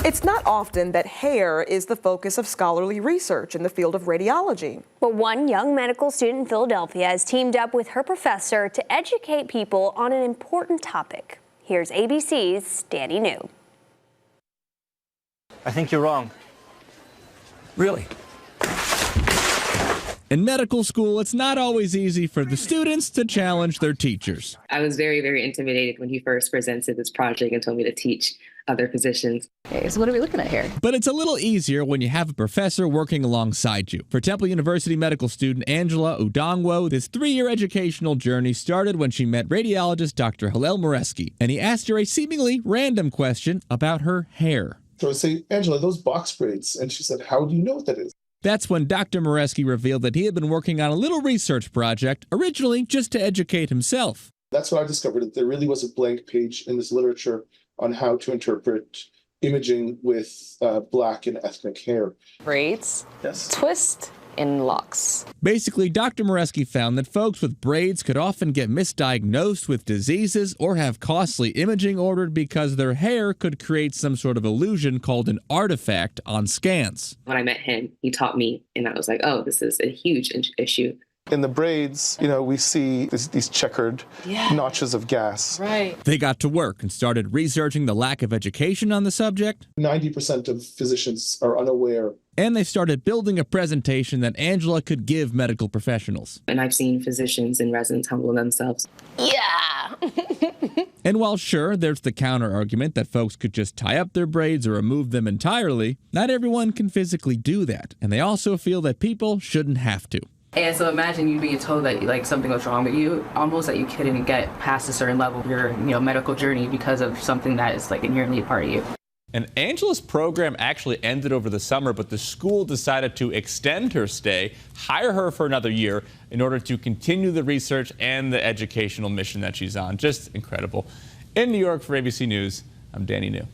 It's not often that hair is the focus of scholarly research in the field of radiology. But one young medical student in Philadelphia has teamed up with her professor to educate people on an important topic. Here's ABC's Danny New. I think you're wrong. Really? In medical school, it's not always easy for the students to challenge their teachers. I was very, very intimidated when he first presented this project and told me to teach other physicians. Okay, so what are we looking at here? But it's a little easier when you have a professor working alongside you. For Temple University medical student Angela Udongwo, this 3-year educational journey started when she met radiologist Dr. Hillel Moreski, and he asked her a seemingly random question about her hair. So I would say, Angela, those box braids. And she said, how do you know what that is? That's when Dr. Moreski revealed that he had been working on a little research project, originally just to educate himself. That's when I discovered that there really was a blank page in this literature on how to interpret imaging with Black and ethnic hair. Braids, Yes. twist, and locks. Basically, Dr. Moreski found that folks with braids could often get misdiagnosed with diseases or have costly imaging ordered because their hair could create some sort of illusion called an artifact on scans. When I met him, he taught me, and I was like, oh, this is a huge issue. In the braids, we see these checkered notches of gas. Right. They got to work and started researching the lack of education on the subject. 90% of physicians are unaware. And they started building a presentation that Angela could give medical professionals. And I've seen physicians and residents humble themselves. Yeah. And while sure, there's the counter argument that folks could just tie up their braids or remove them entirely, not everyone can physically do that. And they also feel that people shouldn't have to. And so imagine you being told that something was wrong with you, almost that you couldn't get past a certain level of your medical journey because of something that is inherently a part of you. And Angela's program actually ended over the summer, but the school decided to extend her stay, hire her for another year in order to continue the research and the educational mission that she's on. Just incredible. In New York for ABC News, I'm Danny New.